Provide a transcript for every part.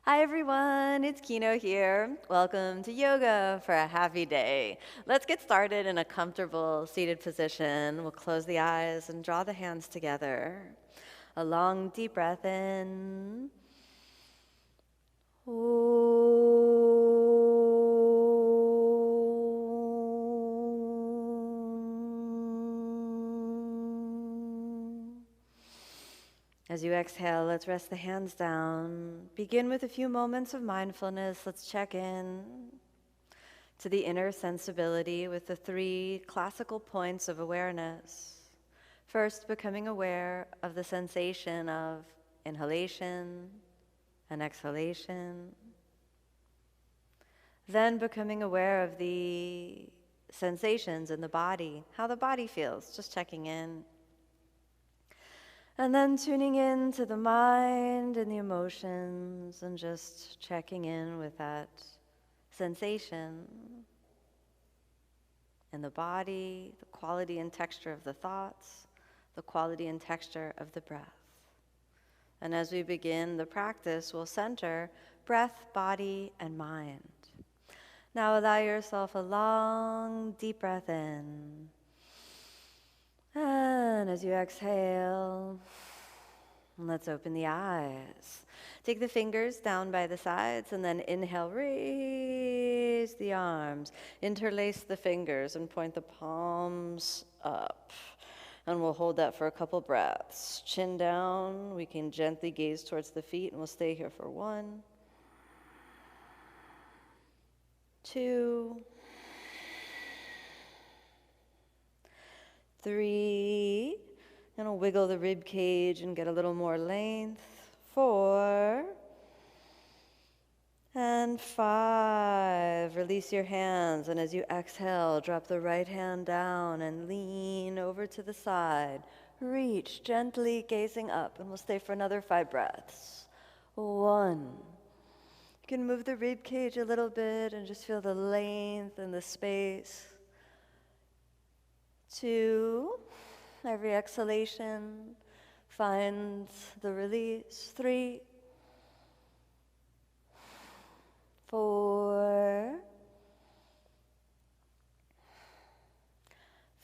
Hi everyone, it's Kino here. Welcome to yoga for a happy day. Let's get started in a comfortable seated position. We'll close the eyes and draw the hands together. A long deep breath in. As you exhale, let's rest the hands down. Begin with a few moments of mindfulness. Let's check in to the inner sensibility with the 3 classical points of awareness. First, becoming aware of the sensation of inhalation and exhalation. Then becoming aware of the sensations in the body, how the body feels, just checking in. And then tuning in to the mind and the emotions and just checking in with that sensation in the body, the quality and texture of the thoughts, the quality and texture of the breath. And as we begin the practice, we'll center breath, body, and mind. Now allow yourself a long, deep breath in. And as you exhale, let's open the eyes. Take the fingers down by the sides and then inhale, raise the arms. Interlace the fingers and point the palms up. And we'll hold that for a couple breaths. Chin down, we can gently gaze towards the feet and we'll stay here for 1, 2, 3, and we'll wiggle the rib cage and get a little more length. 4, and 5. Release your hands, and as you exhale, drop the right hand down and lean over to the side. Reach, gently gazing up, and we'll stay for another 5 breaths. 1. You can move the rib cage a little bit and just feel the length and the space. 2, every exhalation finds the release. 3, 4,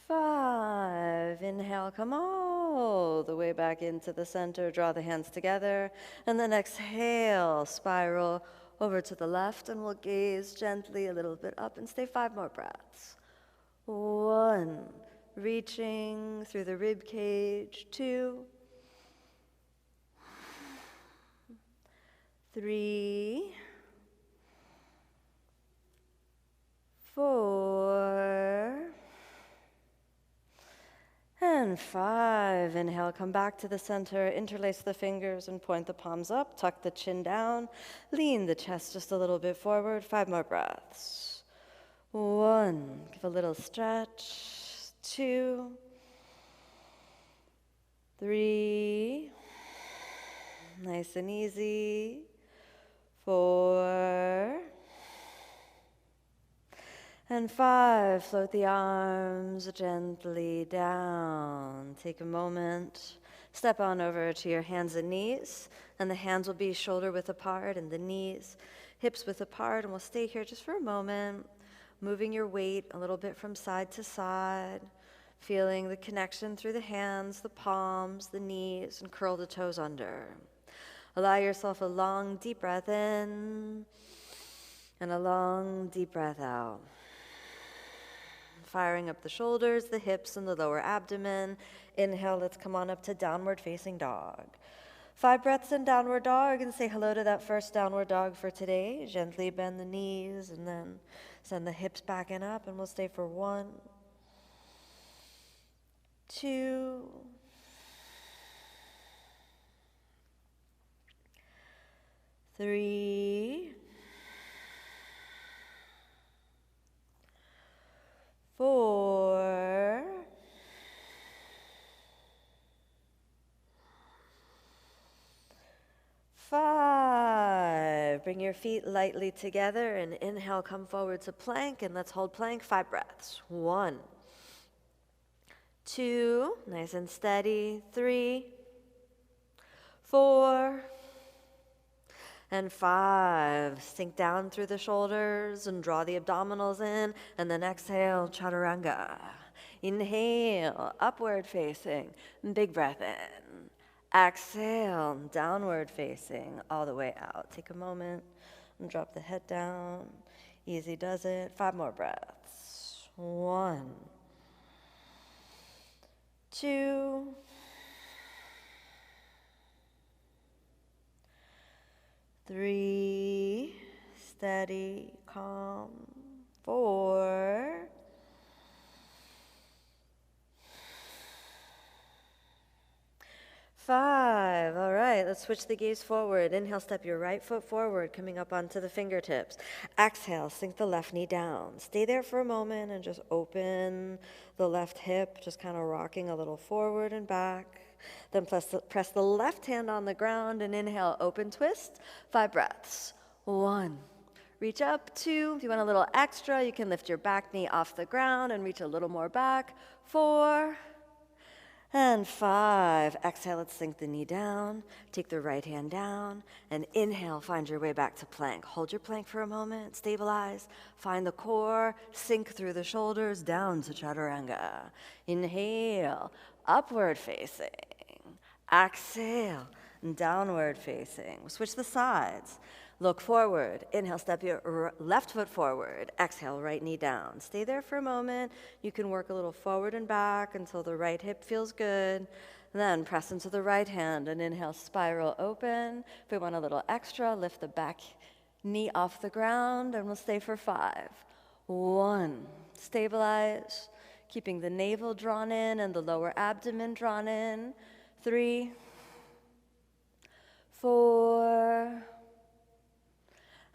5. Inhale, come all the way back into the center. Draw the hands together. And then exhale, spiral over to the left, and we'll gaze gently a little bit up and stay 5 more breaths. 1. Reaching through the rib cage. 2, 3, 4, and 5. Inhale, come back to the center, interlace the fingers and point the palms up, tuck the chin down, lean the chest just a little bit forward. 5 more breaths. 1, give a little stretch. 2, 3, nice and easy. 4, and 5. Float the arms gently down. Take a moment. Step on over to your hands and knees, and the hands will be shoulder width apart and the knees hips width apart, and we'll stay here just for a moment, moving your weight a little bit from side to side, feeling the connection through the hands, the palms, the knees, and curl the toes under. Allow yourself a long, deep breath in and a long, deep breath out. Firing up the shoulders, the hips, and the lower abdomen. Inhale, let's come on up to downward facing dog. 5 breaths in downward dog, and say hello to that first downward dog for today. Gently bend the knees and then send the hips back and up, and we'll stay for 1, 2, 3, 4, 5. Bring your feet lightly together and inhale, come forward to plank, and let's hold plank 5 breaths. 1, 2, nice and steady. 3, 4, And 5, sink down through the shoulders and draw the abdominals in, and then exhale, chaturanga. Inhale, upward facing, big breath in. Exhale, downward facing, all the way out. Take a moment and drop the head down. Easy does it. 5 more breaths. 1, 2, 3, steady, calm. 4, 5. All right, let's switch the gaze forward. Inhale, step your right foot forward, coming up onto the fingertips. Exhale, sink the left knee down. Stay there for a moment and just open the left hip, just kind of rocking a little forward and back. Then press the left hand on the ground and inhale, open twist. 5 breaths. 1. Reach up. 2. If you want a little extra, you can lift your back knee off the ground and reach a little more back. 4. And 5. Exhale, let's sink the knee down. Take the right hand down. And inhale, find your way back to plank. Hold your plank for a moment. Stabilize. Find the core. Sink through the shoulders down to chaturanga. Inhale, upward facing. Exhale, downward facing. Switch the sides. Look forward. Inhale, step your left foot forward. Exhale, right knee down. Stay there for a moment. You can work a little forward and back until the right hip feels good. Then press into the right hand and inhale, spiral open. If we want a little extra, lift the back knee off the ground and we'll stay for 5. 1, stabilize, keeping the navel drawn in and the lower abdomen drawn in. 3, 4,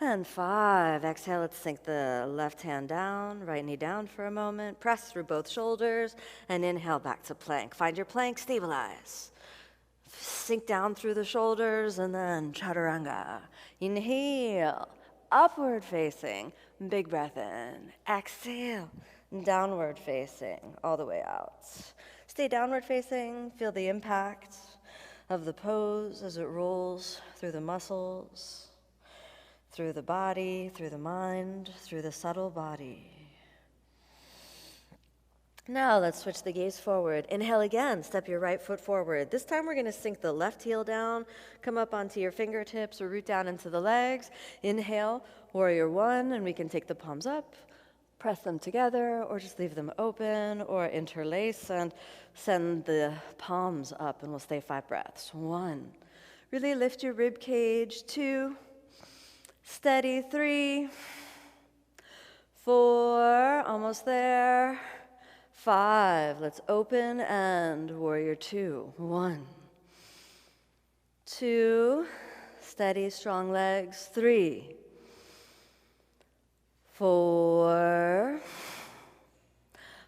and 5. Exhale, let's sink the left hand down, right knee down for a moment. Press through both shoulders and inhale back to plank. Find your plank, stabilize. Sink down through the shoulders and then chaturanga. Inhale, upward facing, big breath in. Exhale, downward facing, all the way out. Stay downward facing, feel the impact of the pose as it rolls through the muscles, through the body, through the mind, through the subtle body. Now let's switch the gaze forward. Inhale again, step your right foot forward. This time we're going to sink the left heel down, come up onto your fingertips or root down into the legs. Inhale, warrior 1, and we can take the palms up, press them together, or just leave them open, or interlace and send the palms up, and we'll stay 5 breaths. 1, really lift your rib cage. 2, steady. 3, 4, almost there. 5, let's open and warrior 2. 1, 2, steady, strong legs. 3, 4,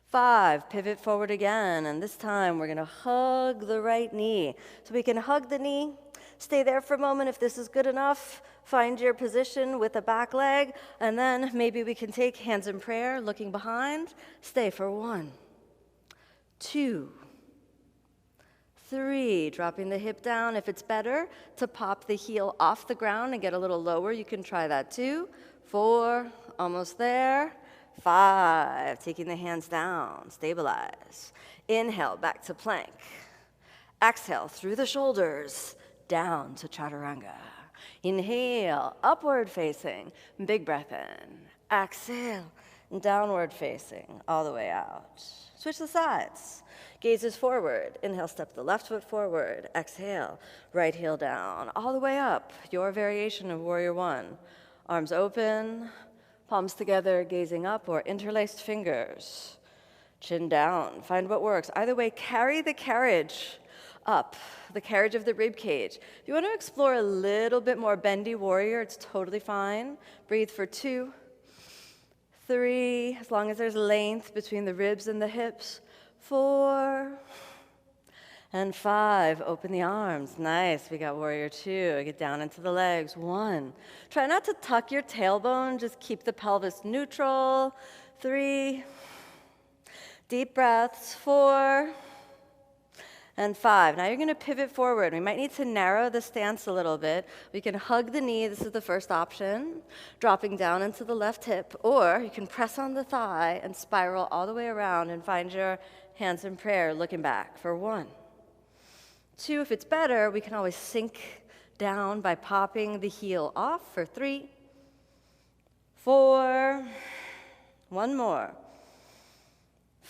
5, pivot forward again, and this time we're gonna hug the right knee. So we can hug the knee, stay there for a moment if this is good enough, find your position with the back leg, and then maybe we can take hands in prayer, looking behind, stay for 1, 2, 3, dropping the hip down. If it's better to pop the heel off the ground and get a little lower, you can try that too. 4, almost there. 5, taking the hands down, stabilize. Inhale, back to plank. Exhale, through the shoulders, down to chaturanga. Inhale, upward facing, big breath in. Exhale, downward facing, all the way out. Switch the sides. Gazes forward. Inhale, step the left foot forward. Exhale, right heel down, all the way up. Your variation of warrior 1. Arms open, palms together, gazing up, or interlaced fingers. Chin down, find what works. Either way, carry the carriage up, the carriage of the rib cage. If you want to explore a little bit more bendy warrior, it's totally fine. Breathe for 2, 3, as long as there's length between the ribs and the hips. 4, and 5, open the arms. Nice, we got warrior 2. Get down into the legs. 1, try not to tuck your tailbone, just keep the pelvis neutral. 3, deep breaths. 4, and 5. Now you're going to pivot forward. We might need to narrow the stance a little bit. We can hug the knee. This is the first option, dropping down into the left hip. Or you can press on the thigh and spiral all the way around and find your hands in prayer, looking back for 1. 2, if it's better, we can always sink down by popping the heel off for 3, 4, 1 more.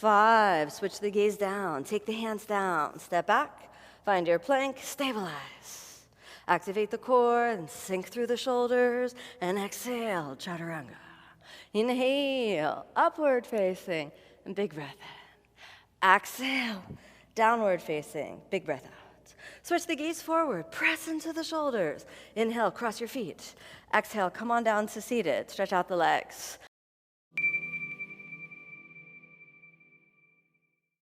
5, switch the gaze down, take the hands down, step back, find your plank, stabilize. Activate the core and sink through the shoulders, and exhale, chaturanga. Inhale, upward facing, and big breath in. Exhale, downward facing, big breath out. Switch the gaze forward, press into the shoulders. Inhale, cross your feet. Exhale, come on down to seated, stretch out the legs.